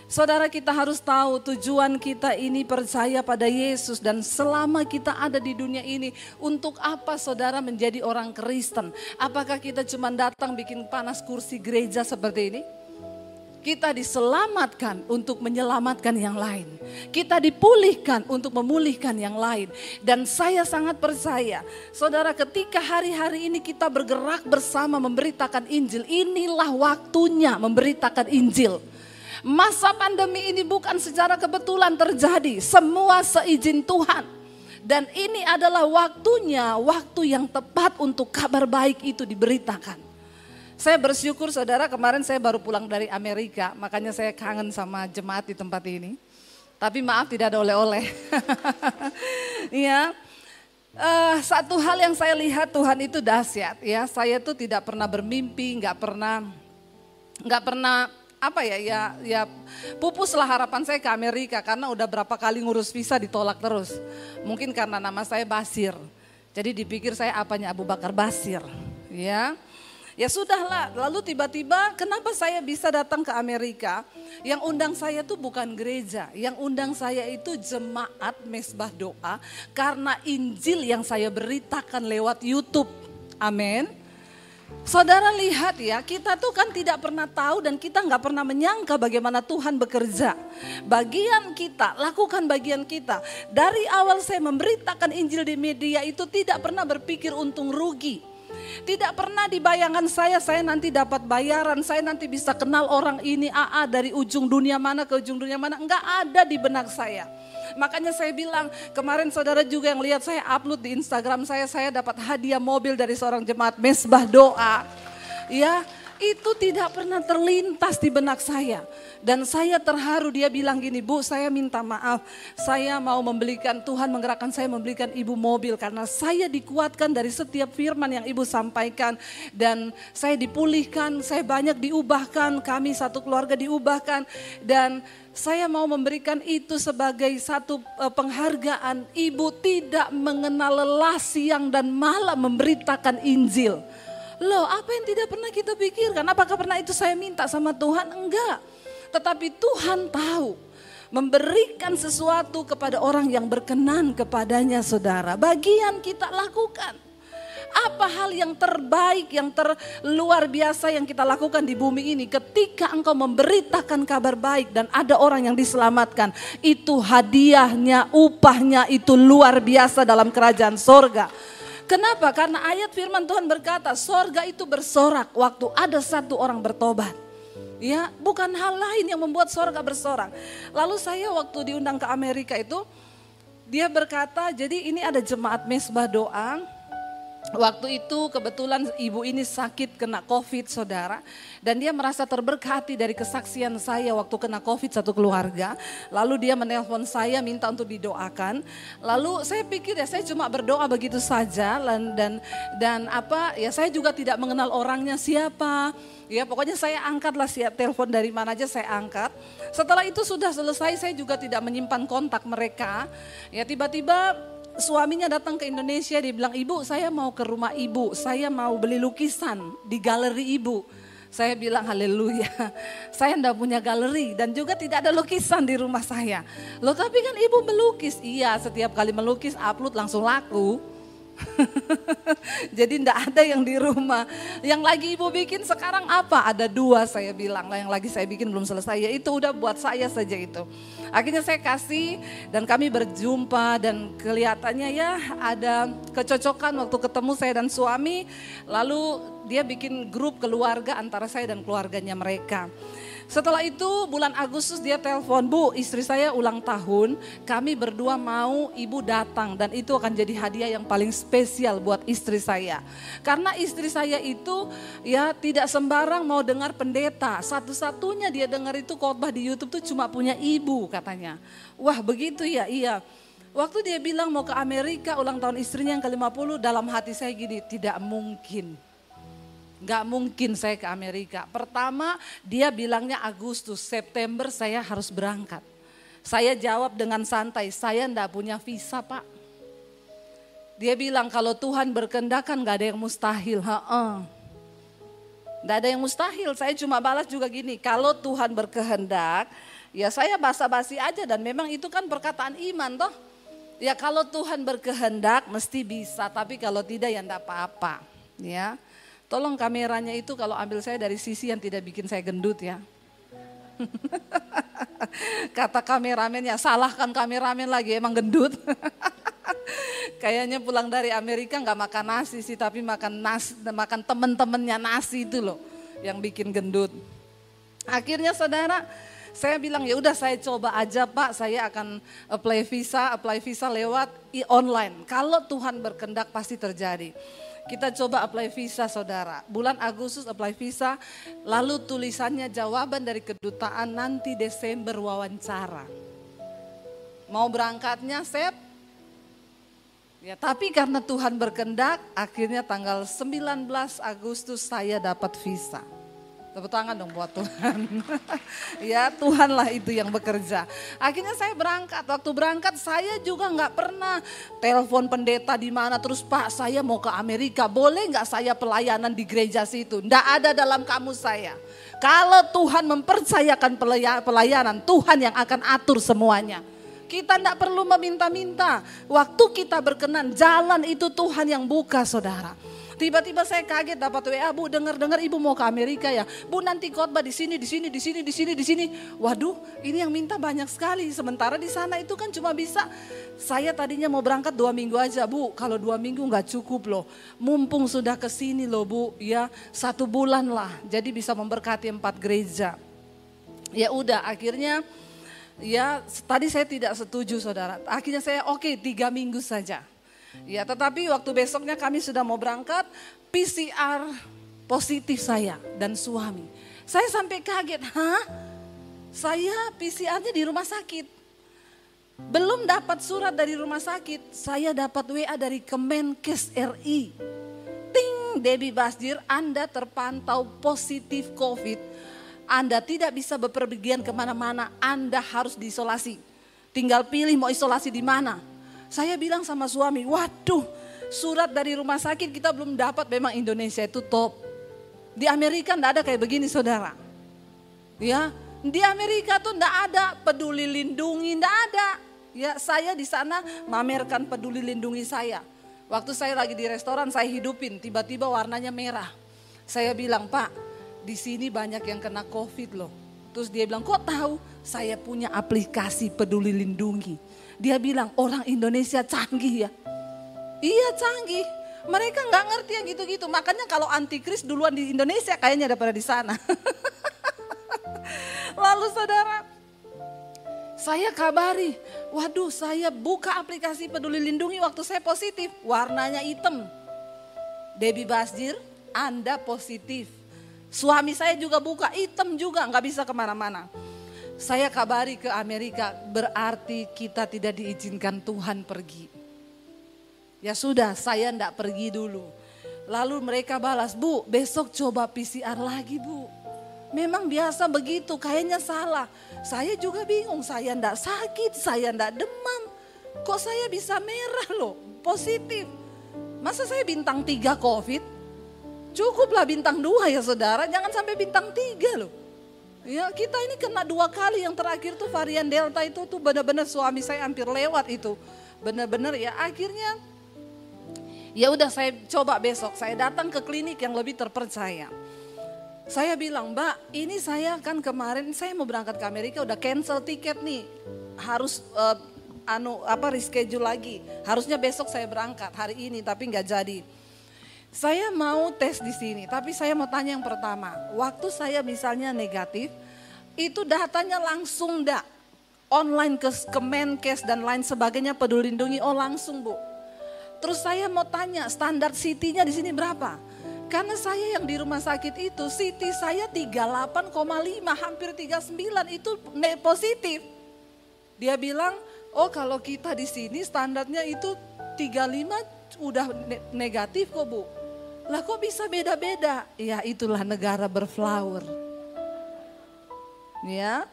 Saudara, kita harus tahu tujuan kita ini percaya pada Yesus, dan selama kita ada di dunia ini, untuk apa saudara menjadi orang Kristen? Apakah kita cuma datang bikin panas kursi gereja seperti ini? Kita diselamatkan untuk menyelamatkan yang lain. Kita dipulihkan untuk memulihkan yang lain. Dan saya sangat percaya, saudara, ketika hari-hari ini kita bergerak bersama memberitakan Injil, inilah waktunya memberitakan Injil. Masa pandemi ini bukan secara kebetulan terjadi, semua seizin Tuhan. Dan ini adalah waktunya, waktu yang tepat untuk kabar baik itu diberitakan. Saya bersyukur saudara, kemarin saya baru pulang dari Amerika, makanya saya kangen sama jemaat di tempat ini. Tapi maaf tidak ada oleh-oleh. Ya, satu hal yang saya lihat Tuhan itu dahsyat ya. Saya tuh tidak pernah bermimpi, nggak pernah pupuslah harapan saya ke Amerika, karena udah berapa kali ngurus visa ditolak terus. Mungkin karena nama saya Basir, jadi dipikir saya apanya Abu Bakar Basir, ya. Ya sudahlah, lalu tiba-tiba kenapa saya bisa datang ke Amerika? Yang undang saya tuh bukan gereja, yang undang saya itu jemaat Mesbah Doa, karena Injil yang saya beritakan lewat YouTube. Amin. Saudara lihat ya, kita tuh kan tidak pernah tahu dan kita nggak pernah menyangka bagaimana Tuhan bekerja. Bagian kita, lakukan bagian kita. Dari awal saya memberitakan Injil di media itu tidak pernah berpikir untung rugi. Tidak pernah di bayangan saya nanti dapat bayaran, saya nanti bisa kenal orang ini dari ujung dunia mana ke ujung dunia mana. Enggak ada di benak saya. Makanya saya bilang, kemarin saudara juga yang lihat saya upload di Instagram saya dapat hadiah mobil dari seorang jemaat Mesbah Doa. Ya, itu tidak pernah terlintas di benak saya. Dan saya terharu, dia bilang gini, Bu, saya minta maaf, saya mau membelikan, Tuhan menggerakkan saya membelikan ibu mobil karena saya dikuatkan dari setiap firman yang ibu sampaikan. Dan saya dipulihkan, saya banyak diubahkan, kami satu keluarga diubahkan. Dan saya mau memberikan itu sebagai satu penghargaan. Ibu tidak mengenal lelah siang dan malam memberitakan Injil. Loh, apa yang tidak pernah kita pikirkan? Apakah pernah itu saya minta sama Tuhan? Enggak. Tetapi Tuhan tahu memberikan sesuatu kepada orang yang berkenan kepadanya, saudara. Bagian kita lakukan. Apa hal yang terbaik, yang terluar biasa yang kita lakukan di bumi ini? Ketika engkau memberitakan kabar baik dan ada orang yang diselamatkan, itu hadiahnya, upahnya itu luar biasa dalam kerajaan sorga. Kenapa? Karena ayat firman Tuhan berkata, sorga itu bersorak waktu ada satu orang bertobat. Ya, bukan hal lain yang membuat sorga bersorak. Lalu saya waktu diundang ke Amerika itu, dia berkata, jadi ini ada jemaat Mesbah Doa. Waktu itu kebetulan ibu ini sakit kena COVID, saudara. Dan dia merasa terberkati dari kesaksian saya waktu kena COVID satu keluarga. Lalu dia menelpon saya minta untuk didoakan. Lalu saya pikir ya saya cuma berdoa begitu saja. Dan saya juga tidak mengenal orangnya siapa. Ya pokoknya saya angkatlah, siap telepon dari mana aja saya angkat. Setelah itu sudah selesai, saya juga tidak menyimpan kontak mereka. Ya tiba-tiba suaminya datang ke Indonesia, dia bilang, ibu saya mau ke rumah ibu, saya mau beli lukisan di galeri ibu. Saya bilang haleluya, saya enggak punya galeri dan juga tidak ada lukisan di rumah saya. Loh tapi kan ibu melukis, iya setiap kali melukis upload langsung laku. Jadi enggak ada yang di rumah. Yang lagi ibu bikin sekarang apa? Ada 2 saya bilang lah, yang lagi saya bikin belum selesai, ya itu udah buat saya saja itu. Akhirnya saya kasih dan kami berjumpa dan kelihatannya ya ada kecocokan waktu ketemu saya dan suami. Lalu dia bikin grup keluarga antara saya dan keluarganya mereka. Setelah itu bulan Agustus dia telepon, Bu istri saya ulang tahun, kami berdua mau ibu datang dan itu akan jadi hadiah yang paling spesial buat istri saya. Karena istri saya itu ya tidak sembarang mau dengar pendeta, satu-satunya dia dengar itu khotbah di YouTube tuh cuma punya ibu katanya. Wah begitu ya, iya. Waktu dia bilang mau ke Amerika ulang tahun istrinya yang ke-50, dalam hati saya gini, tidak mungkin. Gak mungkin saya ke Amerika. Pertama dia bilangnya Agustus, September saya harus berangkat. Saya jawab dengan santai, saya enggak punya visa Pak. Dia bilang kalau Tuhan berkehendak kan gak ada yang mustahil. Gak ada yang mustahil, saya cuma balas juga gini, kalau Tuhan berkehendak Ya saya basa-basi aja dan memang itu kan perkataan iman toh. Ya kalau Tuhan berkehendak mesti bisa, tapi kalau tidak ya enggak apa-apa. Ya, tolong kameranya itu kalau ambil saya dari sisi yang tidak bikin saya gendut ya. Kata kameramennya, salahkan kameramen lagi emang gendut. Kayaknya pulang dari Amerika nggak makan nasi sih, tapi makan temen-temennya nasi itu loh yang bikin gendut. Akhirnya saudara, saya bilang ya udah saya coba aja Pak, saya akan apply visa lewat online. Kalau Tuhan berkehendak pasti terjadi. Kita coba apply visa saudara, bulan Agustus apply visa, lalu tulisannya jawaban dari kedutaan nanti Desember wawancara. Mau berangkatnya Sep? Ya tapi karena Tuhan berkehendak, akhirnya tanggal 19 Agustus saya dapat visa. Tepuk tangan dong buat Tuhan. Ya Tuhanlah itu yang bekerja. Akhirnya saya berangkat. Waktu berangkat saya juga nggak pernah telepon pendeta di mana terus Pak saya mau ke Amerika. Boleh nggak saya pelayanan di gereja situ? Nggak ada dalam kamus saya. Kalau Tuhan mempercayakan pelayanan, Tuhan yang akan atur semuanya. Kita tidak perlu meminta-minta. Waktu kita berkenan, jalan itu Tuhan yang buka saudara. Tiba-tiba saya kaget dapat WA, Bu dengar ibu mau ke Amerika ya. Bu nanti khotbah di sini. Waduh ini yang minta banyak sekali. Sementara di sana itu kan cuma bisa, saya tadinya mau berangkat 2 minggu aja Bu. Kalau 2 minggu nggak cukup loh. Mumpung sudah kesini loh Bu ya 1 bulan lah. Jadi bisa memberkati 4 gereja. Ya udah akhirnya ya tadi saya tidak setuju saudara. Akhirnya saya oke 3 minggu saja. Ya tetapi waktu besoknya kami sudah mau berangkat, PCR positif saya dan suami. Saya sampai kaget, saya PCR-nya di rumah sakit. Belum dapat surat dari rumah sakit, saya dapat WA dari Kemenkes RI. Ting, Debbie Basdir, Anda terpantau positif COVID. Anda tidak bisa bepergian kemana-mana, Anda harus diisolasi. Tinggal pilih mau isolasi di mana. Saya bilang sama suami, waduh surat dari rumah sakit kita belum dapat, memang Indonesia itu top. Di Amerika enggak ada kayak begini saudara. Ya, di Amerika tuh enggak ada peduli lindungi, enggak ada. Ya, saya di sana mamerkan peduli lindungi saya. Waktu saya lagi di restoran saya hidupin, tiba-tiba warnanya merah. Saya bilang, Pak, di sini banyak yang kena COVID loh. Terus dia bilang, kok tahu? Saya punya aplikasi peduli lindungi. Dia bilang orang Indonesia canggih ya. Iya canggih. Mereka nggak ngerti yang gitu-gitu. Makanya kalau antikris duluan di Indonesia kayaknya daripada di sana. Lalu saudara, saya kabari. Waduh saya buka aplikasi peduli lindungi waktu saya positif. Warnanya hitam. Debbie Basdir, Anda positif. Suami saya juga buka, hitam juga, nggak bisa kemana-mana. Saya kabari ke Amerika, berarti kita tidak diizinkan Tuhan pergi. Ya sudah, saya enggak pergi dulu. Lalu mereka balas, Bu besok coba PCR lagi Bu. Memang biasa begitu, kayaknya salah. Saya juga bingung, saya enggak sakit, saya enggak demam. Kok saya bisa merah loh, positif. Masa saya bintang 3 COVID? Cukuplah bintang 2 ya saudara, jangan sampai bintang 3 loh. Ya kita ini kena 2 kali, yang terakhir tuh varian Delta itu tuh benar-benar suami saya hampir lewat itu. Benar-benar ya akhirnya ya udah saya coba besok, saya datang ke klinik yang lebih terpercaya. Saya bilang, Mbak ini saya kan kemarin saya mau berangkat ke Amerika udah cancel tiket nih. Harus reschedule lagi. Harusnya besok saya berangkat hari ini tapi nggak jadi. Saya mau tes di sini, tapi saya mau tanya yang pertama. Waktu saya misalnya negatif, itu datanya langsung enggak? Online ke Kemenkes dan lain sebagainya peduli lindungi, oh langsung Bu. Terus saya mau tanya standar CT-nya di sini berapa? Karena saya yang di rumah sakit itu CT saya 38,5 hampir 39 itu positif. Dia bilang, oh kalau kita di sini standarnya itu 35 udah negatif kok Bu. Lah kok bisa beda-beda? Ya itulah negara berflower. Ya.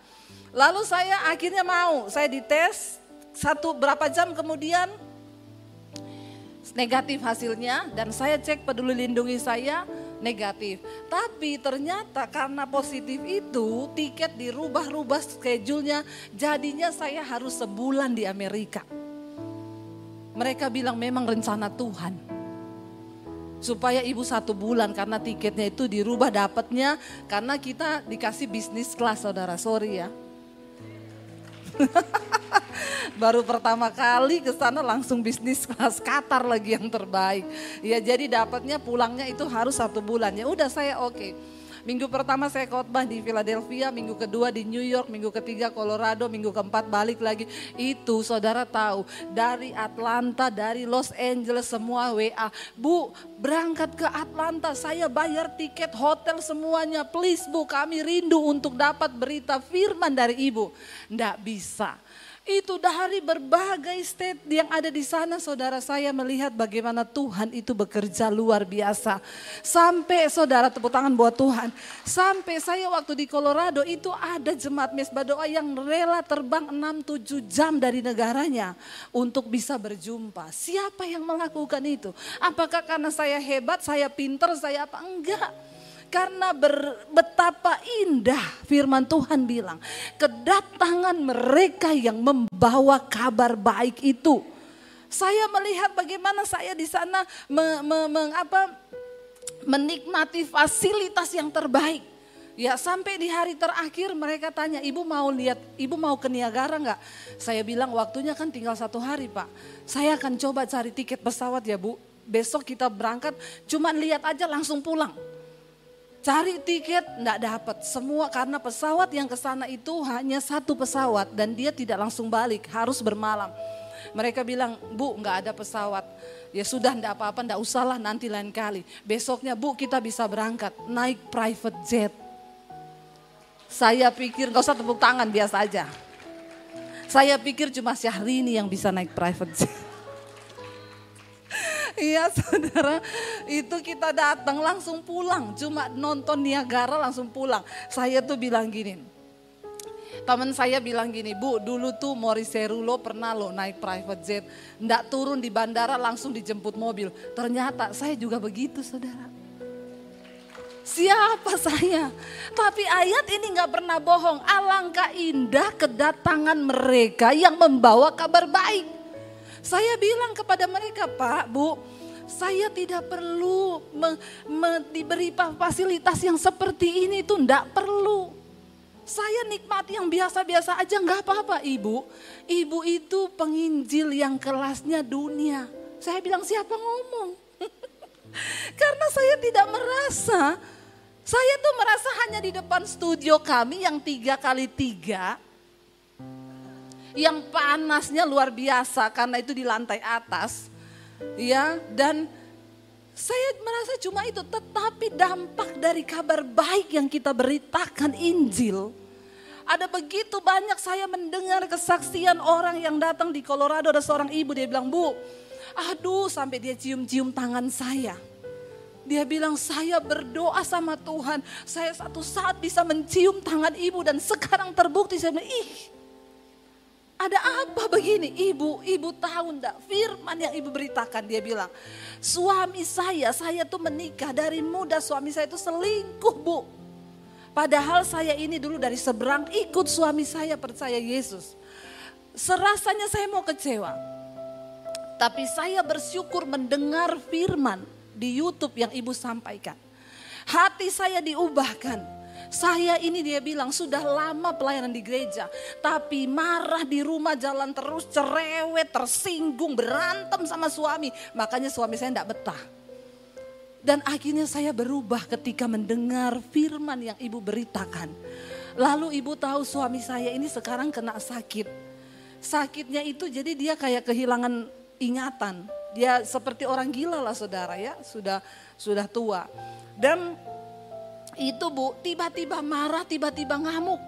Lalu saya akhirnya saya dites berapa jam kemudian negatif hasilnya dan saya cek peduli lindungi saya negatif. Tapi ternyata karena positif itu tiket dirubah-rubah schedule-nya, jadinya saya harus sebulan di Amerika. Mereka bilang memang rencana Tuhan. Supaya ibu 1 bulan karena tiketnya itu dirubah dapatnya karena kita dikasih bisnis kelas saudara, sorry ya. Baru pertama kali ke sana langsung bisnis kelas Qatar lagi yang terbaik. Ya jadi dapatnya pulangnya itu harus 1 bulan. Ya udah saya oke. Minggu pertama saya khotbah di Philadelphia, minggu kedua di New York, minggu ketiga Colorado, minggu keempat balik lagi. Itu saudara tahu dari Atlanta, dari Los Angeles semua WA. Bu berangkat ke Atlanta, saya bayar tiket hotel semuanya. Please Bu, kami rindu untuk dapat berita firman dari ibu. Nggak bisa. Itu dari berbagai state yang ada di sana saudara, saya melihat bagaimana Tuhan itu bekerja luar biasa. Sampai saudara tepuk tangan buat Tuhan. Sampai saya waktu di Colorado itu ada jemaat mesbah doa yang rela terbang 6-7 jam dari negaranya untuk bisa berjumpa. Siapa yang melakukan itu? Apakah karena saya hebat, saya pinter, saya apa? Enggak. Karena betapa indah firman Tuhan bilang, kedatangan mereka yang membawa kabar baik itu. Saya melihat bagaimana saya di sana menikmati fasilitas yang terbaik. Ya sampai di hari terakhir mereka tanya, ibu mau ke Niagara enggak? Saya bilang waktunya kan tinggal 1 hari Pak. Saya akan coba cari tiket pesawat ya Bu. Besok kita berangkat, cuman lihat aja langsung pulang. Cari tiket enggak dapat semua karena pesawat yang ke sana itu hanya 1 pesawat dan dia tidak langsung balik, harus bermalam. Mereka bilang, Bu enggak ada pesawat. Ya sudah enggak apa-apa, enggak usahlah nanti lain kali. Besoknya Bu kita bisa berangkat naik private jet. Saya pikir enggak usah tepuk tangan, biasa aja. Saya pikir cuma Syahrini yang bisa naik private jet. Iya saudara, itu kita datang langsung pulang, cuma nonton Niagara langsung pulang. Saya tuh bilang gini, teman saya bilang gini, Bu dulu tuh Maurice Cerullo pernah loh naik private jet, nggak turun di bandara langsung dijemput mobil. Ternyata saya juga begitu saudara. Siapa saya? Tapi ayat ini nggak pernah bohong, alangkah indah kedatangan mereka yang membawa kabar baik. Saya bilang kepada mereka, Pak, Bu, saya tidak perlu diberi fasilitas yang seperti ini, itu enggak perlu. Saya nikmati yang biasa-biasa aja, enggak apa-apa Ibu. Ibu itu penginjil yang kelasnya dunia. Saya bilang siapa ngomong? Karena saya tidak merasa, saya tuh merasa hanya di depan studio kami yang 3x3. Yang panasnya luar biasa karena itu di lantai atas. Ya, dan saya merasa cuma itu, tetapi dampak dari kabar baik yang kita beritakan Injil. Ada begitu banyak saya mendengar kesaksian orang yang datang di Colorado, ada seorang ibu dia bilang, Bu, aduh sampai dia cium-cium tangan saya. Dia bilang saya berdoa sama Tuhan, saya satu saat bisa mencium tangan ibu dan sekarang terbukti. Saya bilang, ada apa begini? Ibu tahu enggak firman yang ibu beritakan? Dia bilang, suami saya tuh menikah dari muda, suami saya itu selingkuh Bu. Padahal saya ini dulu dari seberang ikut suami saya percaya Yesus. Serasanya saya mau kecewa. Tapi saya bersyukur mendengar firman di YouTube yang ibu sampaikan. Hati saya diubahkan. Saya ini dia bilang sudah lama pelayanan di gereja. Tapi marah di rumah jalan terus, cerewet, tersinggung, berantem sama suami. Makanya suami saya enggak betah. Dan akhirnya saya berubah ketika mendengar firman yang ibu beritakan. Lalu ibu tahu suami saya ini sekarang kena sakit. Sakitnya itu jadi dia kayak kehilangan ingatan. Dia seperti orang gila lah saudara ya, sudah tua. Dan itu Bu, tiba-tiba marah, tiba-tiba ngamuk.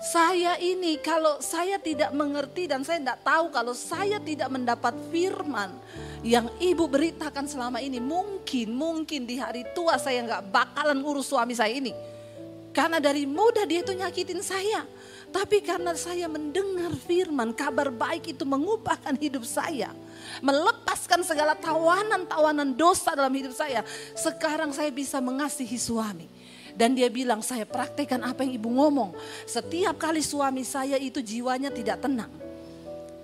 Saya ini kalau saya tidak mengerti dan saya tidak tahu kalau saya tidak mendapat firman yang ibu beritakan selama ini, mungkin di hari tua saya nggak bakalan urus suami saya ini. Karena dari muda dia itu nyakitin saya. Tapi karena saya mendengar firman, kabar baik itu mengubahkan hidup saya. Melepaskan segala tawanan-tawanan dosa dalam hidup saya. Sekarang saya bisa mengasihi suami. Dan dia bilang, saya praktekkan apa yang ibu ngomong. Setiap kali suami saya itu jiwanya tidak tenang.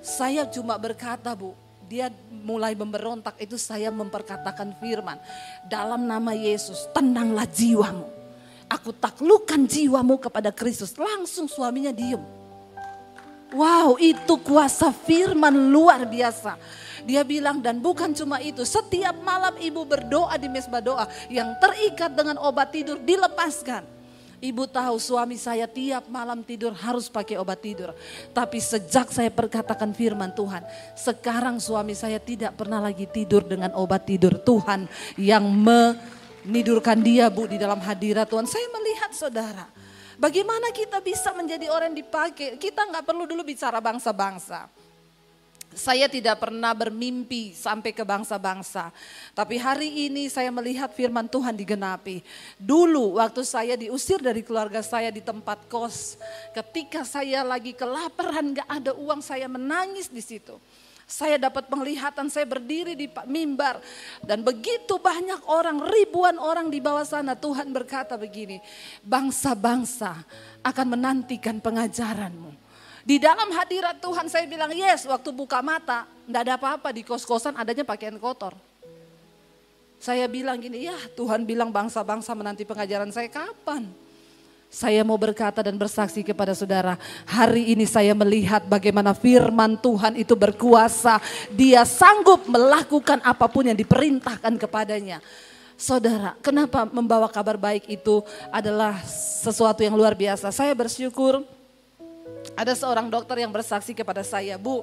Saya cuma berkata, Bu, dia mulai memberontak, itu saya memperkatakan firman. Dalam nama Yesus, tenanglah jiwamu. Aku taklukkan jiwamu kepada Kristus. Langsung suaminya diem. Wow, itu kuasa firman luar biasa. Dia bilang, dan bukan cuma itu, setiap malam ibu berdoa di mesbah doa, yang terikat dengan obat tidur dilepaskan. Ibu tahu suami saya tiap malam tidur harus pakai obat tidur. Tapi sejak saya perkatakan firman Tuhan, sekarang suami saya tidak pernah lagi tidur dengan obat tidur. Tuhan yang menidurkan dia, Bu, di dalam hadirat Tuhan. Saya melihat saudara, bagaimana kita bisa menjadi orang yang dipakai. Kita gak perlu dulu bicara bangsa-bangsa. Saya tidak pernah bermimpi sampai ke bangsa-bangsa. Tapi hari ini saya melihat firman Tuhan digenapi. Dulu waktu saya diusir dari keluarga saya di tempat kos. Ketika saya lagi kelaparan, gak ada uang, saya menangis di situ. Saya dapat penglihatan, saya berdiri di mimbar. Dan begitu banyak orang, ribuan orang di bawah sana. Tuhan berkata begini, bangsa-bangsa akan menantikan pengajaranmu. Di dalam hadirat Tuhan saya bilang, yes, waktu buka mata, enggak ada apa-apa, di kos-kosan adanya pakaian kotor. Saya bilang gini, ya Tuhan bilang bangsa-bangsa menanti pengajaran saya, kapan? Saya mau berkata dan bersaksi kepada saudara, hari ini saya melihat bagaimana firman Tuhan itu berkuasa. Dia sanggup melakukan apapun yang diperintahkan kepadanya. Saudara, kenapa membawa kabar baik itu adalah sesuatu yang luar biasa. Saya bersyukur. Ada seorang dokter yang bersaksi kepada saya, Bu,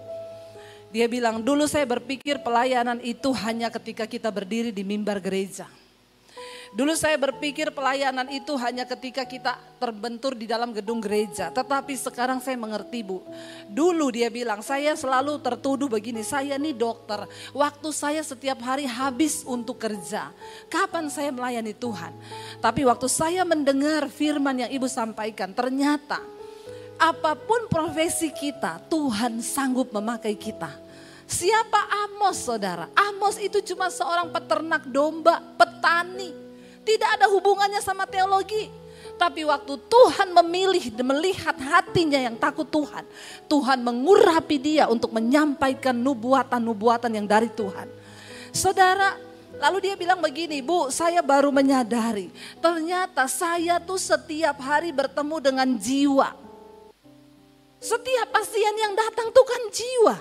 dia bilang, dulu saya berpikir pelayanan itu hanya ketika kita berdiri di mimbar gereja. Dulu saya berpikir pelayanan itu hanya ketika kita terbentur di dalam gedung gereja. Tetapi sekarang saya mengerti, Bu. Dulu dia bilang, saya selalu tertuduh begini, saya nih dokter. Waktu saya setiap hari habis untuk kerja. Kapan saya melayani Tuhan? Tapi waktu saya mendengar firman yang Ibu sampaikan, ternyata apapun profesi kita, Tuhan sanggup memakai kita. Siapa Amos, saudara? Amos itu cuma seorang peternak domba, petani. Tidak ada hubungannya sama teologi. Tapi waktu Tuhan memilih dan melihat hatinya yang takut Tuhan, Tuhan mengurapi dia untuk menyampaikan nubuatan-nubuatan yang dari Tuhan. Saudara, lalu dia bilang begini, Bu, saya baru menyadari, ternyata saya tuh setiap hari bertemu dengan jiwa. Setiap pasien yang datang tuh kan jiwa.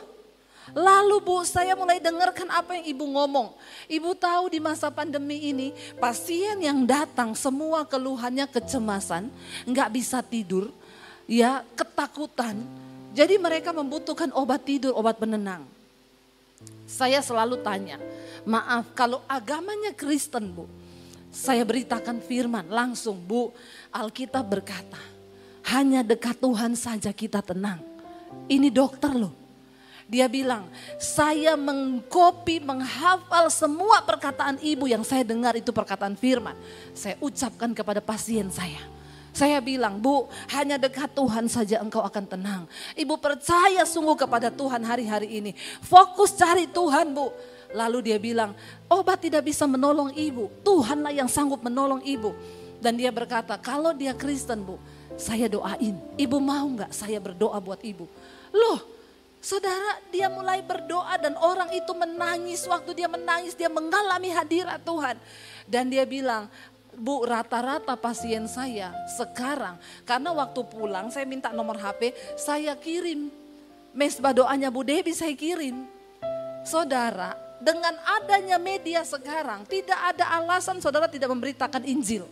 Lalu, Bu, saya mulai dengarkan apa yang Ibu ngomong. Ibu tahu di masa pandemi ini, pasien yang datang semua keluhannya kecemasan, nggak bisa tidur, ya ketakutan. Jadi mereka membutuhkan obat tidur, obat penenang. Saya selalu tanya, maaf kalau agamanya Kristen, Bu, saya beritakan firman langsung, Bu, Alkitab berkata, hanya dekat Tuhan saja kita tenang. Ini dokter loh. Dia bilang, saya mengkopi, menghafal semua perkataan Ibu yang saya dengar itu perkataan firman. Saya ucapkan kepada pasien saya. Saya bilang, Bu, hanya dekat Tuhan saja engkau akan tenang. Ibu percaya sungguh kepada Tuhan hari-hari ini. Fokus cari Tuhan, Bu. Lalu dia bilang, obat tidak bisa menolong Ibu. Tuhanlah yang sanggup menolong Ibu. Dan dia berkata, kalau dia Kristen, Bu, saya doain. Ibu mau gak saya berdoa buat Ibu? Loh, saudara, dia mulai berdoa dan orang itu menangis. Waktu dia menangis, dia mengalami hadirat Tuhan. Dan dia bilang, Bu, rata-rata pasien saya sekarang, karena waktu pulang saya minta nomor HP, saya kirim. Mesbah doanya Bu Debbie saya kirim. Saudara, dengan adanya media sekarang, tidak ada alasan saudara tidak memberitakan Injil.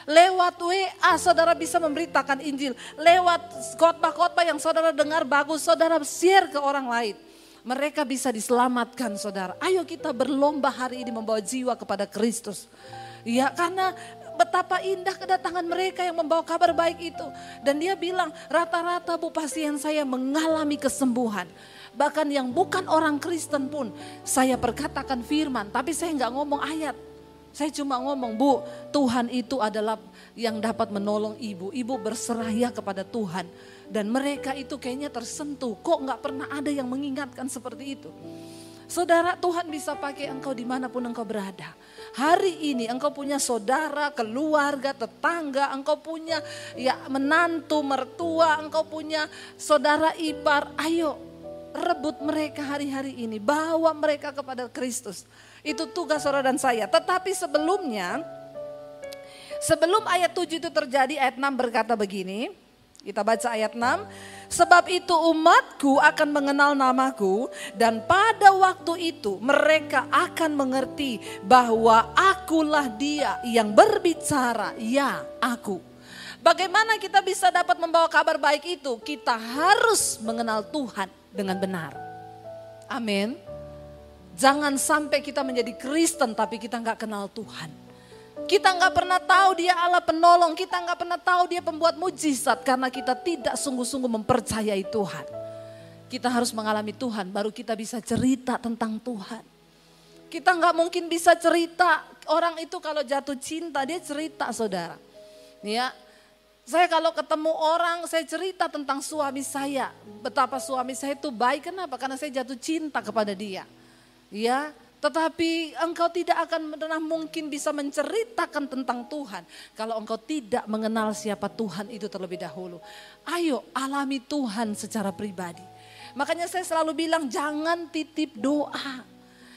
Lewat WA saudara bisa memberitakan Injil. Lewat khotbah-khotbah yang saudara dengar bagus, saudara share ke orang lain. Mereka bisa diselamatkan, saudara. Ayo kita berlomba hari ini membawa jiwa kepada Kristus. Ya, karena betapa indah kedatangan mereka yang membawa kabar baik itu. Dan dia bilang, rata-rata Bu pasien saya mengalami kesembuhan. Bahkan yang bukan orang Kristen pun saya perkatakan firman, tapi saya nggak ngomong ayat. Saya cuma ngomong, Bu, Tuhan itu adalah yang dapat menolong ibu. Ibu berserah ya kepada Tuhan. Dan mereka itu kayaknya tersentuh. Kok gak pernah ada yang mengingatkan seperti itu? Saudara, Tuhan bisa pakai engkau dimanapun engkau berada. Hari ini engkau punya saudara, keluarga, tetangga, engkau punya ya menantu, mertua, engkau punya saudara ipar. Ayo rebut mereka hari-hari ini, bawa mereka kepada Kristus. Itu tugas saudara dan saya. Tetapi sebelumnya, sebelum ayat 7 itu terjadi, ayat 6 berkata begini. Kita baca ayat 6. Sebab itu umatku akan mengenal namaku dan pada waktu itu mereka akan mengerti bahwa akulah dia yang berbicara, ya aku. Bagaimana kita bisa dapat membawa kabar baik itu? Kita harus mengenal Tuhan dengan benar. Amin. Jangan sampai kita menjadi Kristen tapi kita gak kenal Tuhan. Kita gak pernah tahu dia Allah penolong, kita gak pernah tahu dia pembuat mujizat karena kita tidak sungguh-sungguh mempercayai Tuhan. Kita harus mengalami Tuhan baru kita bisa cerita tentang Tuhan. Kita gak mungkin bisa cerita, orang itu kalau jatuh cinta dia cerita saudara. Ya, saya kalau ketemu orang saya cerita tentang suami saya, betapa suami saya itu baik, kenapa? Karena saya jatuh cinta kepada dia. Ya. Tetapi engkau tidak akan pernah mungkin bisa menceritakan tentang Tuhan kalau engkau tidak mengenal siapa Tuhan itu terlebih dahulu. Ayo alami Tuhan secara pribadi. Makanya saya selalu bilang jangan titip doa.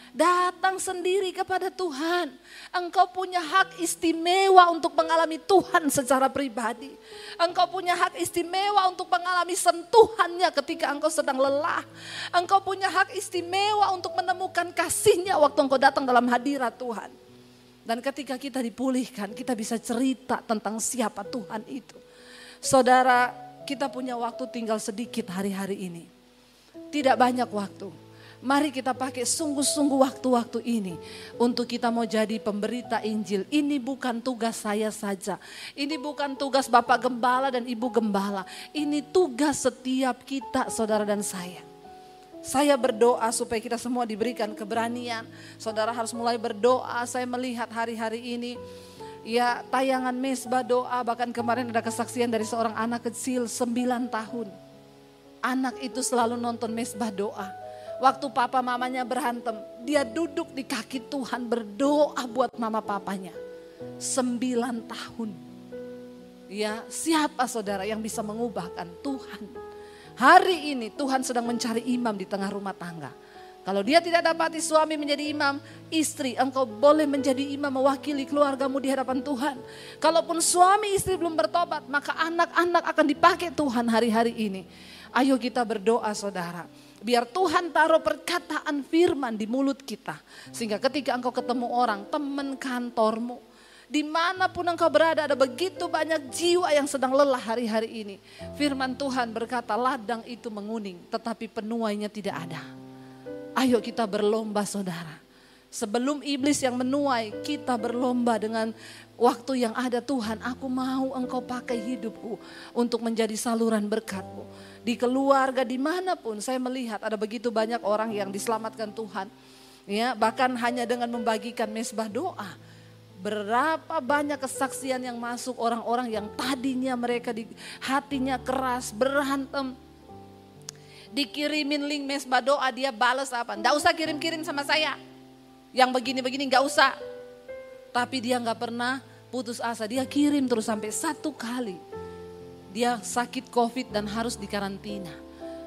Datang sendiri kepada Tuhan. Engkau punya hak istimewa untuk mengalami Tuhan secara pribadi. Engkau punya hak istimewa untuk mengalami sentuhannya ketika engkau sedang lelah. Engkau punya hak istimewa untuk menemukan kasihnya waktu engkau datang dalam hadirat Tuhan. Dan ketika kita dipulihkan, kita bisa cerita tentang siapa Tuhan itu. Saudara, kita punya waktu tinggal sedikit hari-hari ini. Tidak banyak waktu. Mari kita pakai sungguh-sungguh waktu-waktu ini untuk kita mau jadi pemberita Injil. Ini bukan tugas saya saja. Ini bukan tugas Bapak Gembala dan Ibu Gembala. Ini tugas setiap kita, saudara dan saya. Saya berdoa supaya kita semua diberikan keberanian. Saudara harus mulai berdoa. Saya melihat hari-hari ini ya tayangan mesbah doa. Bahkan kemarin ada kesaksian dari seorang anak kecil 9 tahun. Anak itu selalu nonton mesbah doa. Waktu papa mamanya berantem, dia duduk di kaki Tuhan berdoa buat mama papanya. 9 tahun. Ya, siapa saudara yang bisa mengubahkan? Tuhan. Hari ini Tuhan sedang mencari imam di tengah rumah tangga. Kalau dia tidak dapati suami menjadi imam, istri engkau boleh menjadi imam mewakili keluargamu di hadapan Tuhan. Kalaupun suami istri belum bertobat, maka anak-anak akan dipakai Tuhan hari-hari ini. Ayo kita berdoa saudara. Biar Tuhan taruh perkataan firman di mulut kita. Sehingga ketika engkau ketemu orang, teman kantormu, dimanapun engkau berada ada begitu banyak jiwa yang sedang lelah hari-hari ini. Firman Tuhan berkata ladang itu menguning tetapi penuainya tidak ada. Ayo kita berlomba saudara. Sebelum iblis yang menuai, kita berlomba dengan waktu yang ada. Tuhan, aku mau engkau pakai hidupku untuk menjadi saluran berkat-Mu. Di keluarga dimanapun saya melihat ada begitu banyak orang yang diselamatkan Tuhan. Ya, bahkan hanya dengan membagikan mesbah doa. Berapa banyak kesaksian yang masuk orang-orang yang tadinya mereka di hatinya keras, berantem. Dikirimin link mesbah doa, dia balas apa? Nggak usah kirim-kirim sama saya. Yang begini-begini nggak usah. Tapi dia nggak pernah putus asa. Dia kirim terus sampai 1 kali. Dia sakit COVID dan harus dikarantina.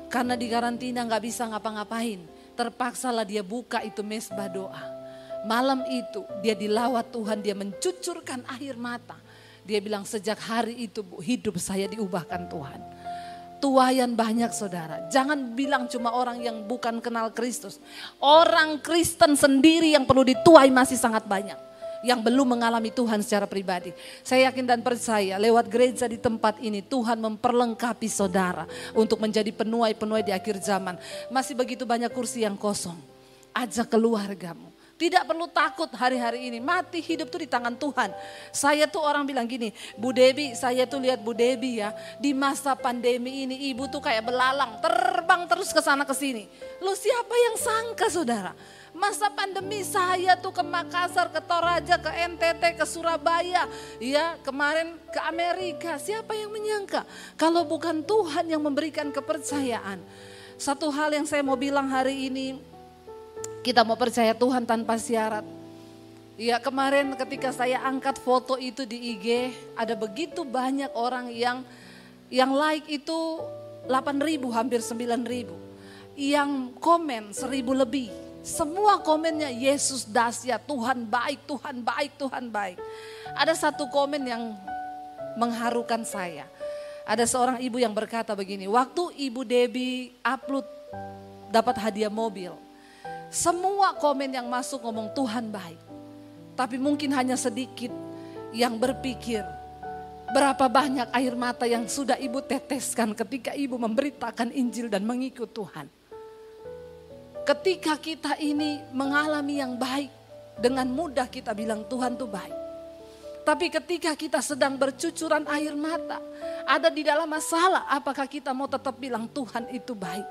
Karena dikarantina nggak bisa ngapa-ngapain. Terpaksalah dia buka itu mesbah doa. Malam itu dia dilawat Tuhan, dia mencucurkan air mata. Dia bilang sejak hari itu Bu, hidup saya diubahkan Tuhan. Tuayan banyak saudara. Jangan bilang cuma orang yang bukan kenal Kristus. Orang Kristen sendiri yang perlu dituai masih sangat banyak. Yang belum mengalami Tuhan secara pribadi. Saya yakin dan percaya lewat gereja di tempat ini Tuhan memperlengkapi saudara untuk menjadi penuai-penuai di akhir zaman. Masih begitu banyak kursi yang kosong. Ajak keluargamu. Tidak perlu takut hari-hari ini, mati hidup tuh di tangan Tuhan. Saya tuh orang bilang gini, Bu Debi, saya tuh lihat Bu Debi ya, di masa pandemi ini ibu tuh kayak belalang, terbang terus ke sana ke sini. Loh siapa yang sangka saudara? Masa pandemi saya tuh ke Makassar, ke Toraja, ke NTT, ke Surabaya, ya kemarin ke Amerika. Siapa yang menyangka kalau bukan Tuhan yang memberikan kepercayaan? Satu hal yang saya mau bilang hari ini, kita mau percaya Tuhan tanpa syarat. Ya kemarin ketika saya angkat foto itu di IG, ada begitu banyak orang yang like itu 8.000 hampir 9.000. Yang komen 1.000 lebih. Semua komennya Yesus dahsyat, Tuhan baik, Tuhan baik, Tuhan baik. Ada satu komen yang mengharukan saya. Ada seorang ibu yang berkata begini, waktu Ibu Debbie upload dapat hadiah mobil. Semua komen yang masuk ngomong Tuhan baik. Tapi mungkin hanya sedikit yang berpikir berapa banyak air mata yang sudah ibu teteskan ketika ibu memberitakan Injil dan mengikut Tuhan. Ketika kita ini mengalami yang baik, dengan mudah kita bilang Tuhan tuh baik. Tapi ketika kita sedang bercucuran air mata, ada di dalam masalah, apakah kita mau tetap bilang Tuhan itu baik?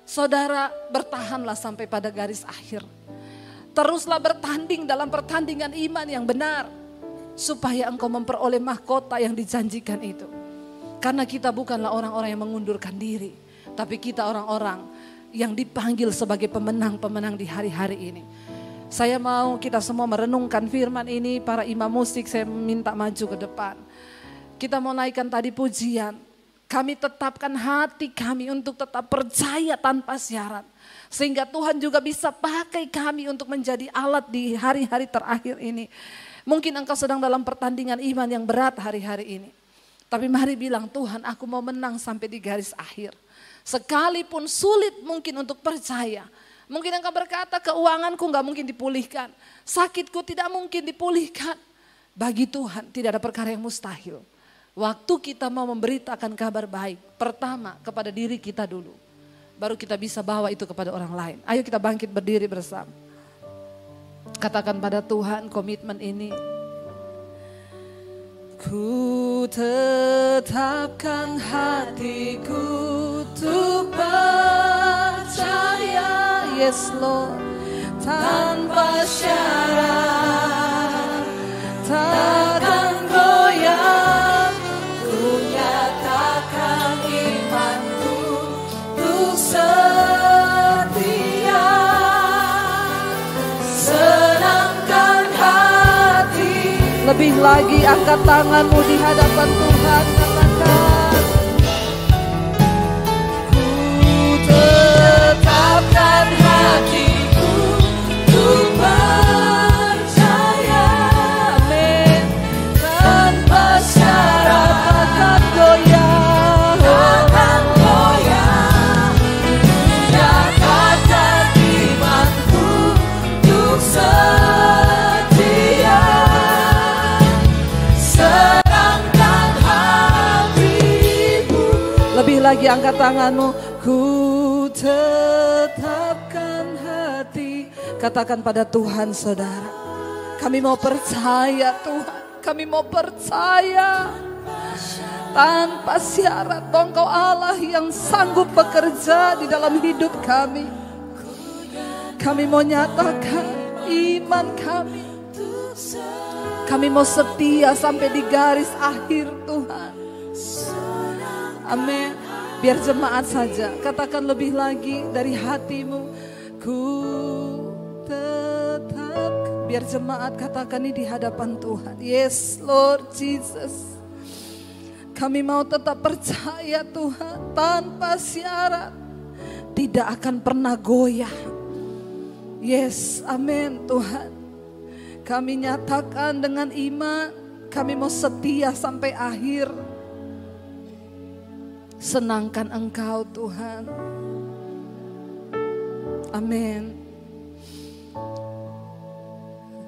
Saudara, bertahanlah sampai pada garis akhir. Teruslah bertanding dalam pertandingan iman yang benar. Supaya engkau memperoleh mahkota yang dijanjikan itu. Karena kita bukanlah orang-orang yang mengundurkan diri. Tapi kita orang-orang yang dipanggil sebagai pemenang-pemenang di hari-hari ini. Saya mau kita semua merenungkan firman ini. Para imam musik saya minta maju ke depan. Kita mau naikkan tadi pujian. Kami tetapkan hati kami untuk tetap percaya tanpa syarat. Sehingga Tuhan juga bisa pakai kami untuk menjadi alat di hari-hari terakhir ini. Mungkin engkau sedang dalam pertandingan iman yang berat hari-hari ini. Tapi mari bilang Tuhan aku mau menang sampai di garis akhir. Sekalipun sulit mungkin untuk percaya. Mungkin engkau berkata keuanganku gak mungkin dipulihkan. Sakitku tidak mungkin dipulihkan. Bagi Tuhan tidak ada perkara yang mustahil. Waktu kita mau memberitakan kabar baik. Pertama kepada diri kita dulu. Baru kita bisa bawa itu kepada orang lain. Ayo kita bangkit berdiri bersama. Katakan pada Tuhan komitmen ini. Ku tetapkan hatiku untuk percaya. Yes Lord. Tanpa syarat. Takkan goyah. Ku nyatakan imanku untuk setia. Senangkan hati. Lebih lagi angkat tanganmu di hadapan Tuhan. Katakan. Ku tetapkan hatiku untuk percaya. Amin. Tanpa syarat takkan goyah. Takkan goyah. Nyatakan imanku untuk setia. Senangkan hatimu. Lebih lagi angkat tanganmu. Ku tetapkan hati. Katakan pada Tuhan saudara. Kami mau percaya Tuhan. Kami mau percaya. Tanpa syarat Engkau Allah yang sanggup bekerja di dalam hidup kami. Kami mau nyatakan iman kami. Kami mau setia sampai di garis akhir Tuhan. Amin. Biar jemaat saja katakan lebih lagi dari hatimu. Ku tetap. Biar jemaat katakan ini di hadapan Tuhan. Yes Lord Jesus. Kami mau tetap percaya Tuhan tanpa syarat. Tidak akan pernah goyah. Yes, amin Tuhan. Kami nyatakan dengan iman. Kami mau setia sampai akhir. Senangkan Engkau Tuhan. Amin.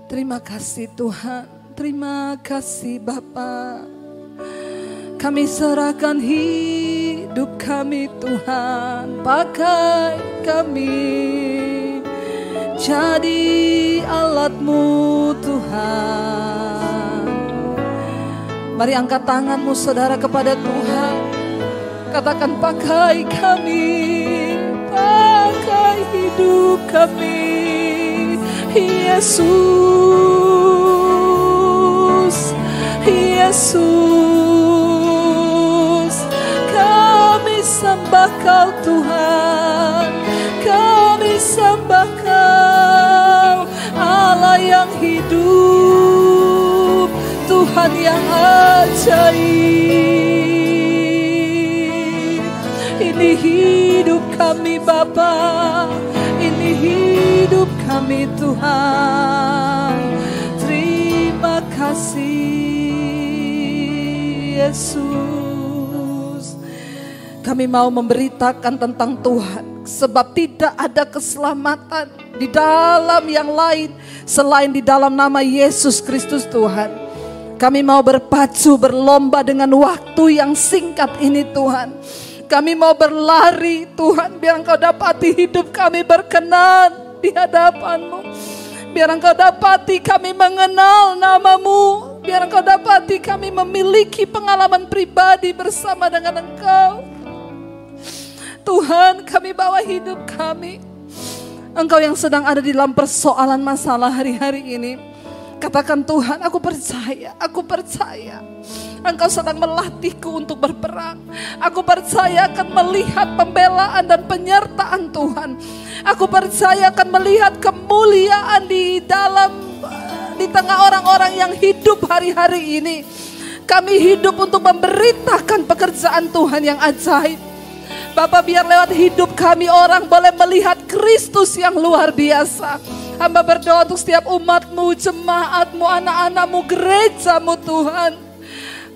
Terima kasih Tuhan. Terima kasih Bapa. Kami serahkan hidup kami Tuhan. Pakai kami jadi alat-Mu Tuhan. Mari angkat tanganmu saudara kepada Tuhan. Katakan pakai kami pakai hidup kami, Yesus, Yesus. Kami sembah Kau Tuhan, kami sembah Kau, Allah yang hidup, Tuhan yang ajaib. Ini hidup kami Bapa, ini hidup kami Tuhan. Terima kasih Yesus. Kami mau memberitakan tentang Tuhan, sebab tidak ada keselamatan di dalam yang lain selain di dalam nama Yesus Kristus Tuhan. Kami mau berpacu berlomba dengan waktu yang singkat ini Tuhan. Kami mau berlari Tuhan, biar Engkau dapati hidup kami berkenan di hadapan-Mu. Biar Engkau dapati kami mengenal nama-Mu. Biar Engkau dapati kami memiliki pengalaman pribadi bersama dengan Engkau. Tuhan, kami bawa hidup kami. Engkau yang sedang ada di dalam persoalan masalah hari-hari ini. Katakan, Tuhan, aku percaya Engkau sedang melatihku untuk berperang. Aku percaya akan melihat pembelaan dan penyertaan Tuhan. Aku percaya akan melihat kemuliaan di tengah orang-orang yang hidup hari-hari ini. Kami hidup untuk memberitakan pekerjaan Tuhan yang ajaib. Bapak, biar lewat hidup kami orang boleh melihat Kristus yang luar biasa. Hamba berdoa untuk setiap umat-Mu, jemaat-Mu, anak-anak-Mu, gereja-Mu Tuhan.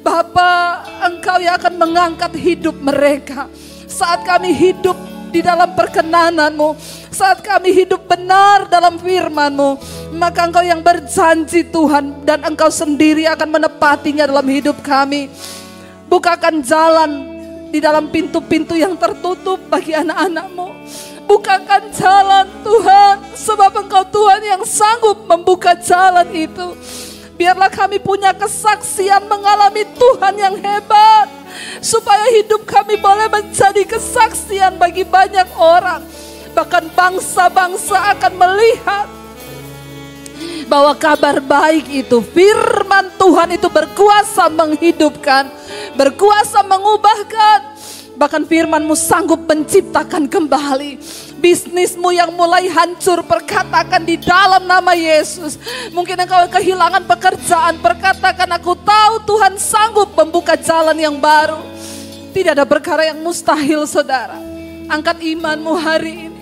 Bapa, Engkau yang akan mengangkat hidup mereka. Saat kami hidup di dalam perkenanan-Mu, saat kami hidup benar dalam firman-Mu, maka Engkau yang berjanji Tuhan, dan Engkau sendiri akan menepatinya dalam hidup kami. Bukakan jalan di dalam pintu-pintu yang tertutup bagi anak-anak-Mu. Bukakan jalan Tuhan, sebab Engkau Tuhan yang sanggup membuka jalan itu. Biarlah kami punya kesaksian mengalami Tuhan yang hebat, supaya hidup kami boleh menjadi kesaksian bagi banyak orang. Bahkan bangsa-bangsa akan melihat bahwa kabar baik itu, firman Tuhan itu berkuasa menghidupkan, berkuasa mengubahkan. Bahkan firman-Mu sanggup menciptakan kembali. Bisnismu yang mulai hancur, perkatakan di dalam nama Yesus. Mungkin engkau kehilangan pekerjaan, perkatakan, aku tahu Tuhan sanggup membuka jalan yang baru. Tidak ada perkara yang mustahil, saudara. Angkat imanmu hari ini.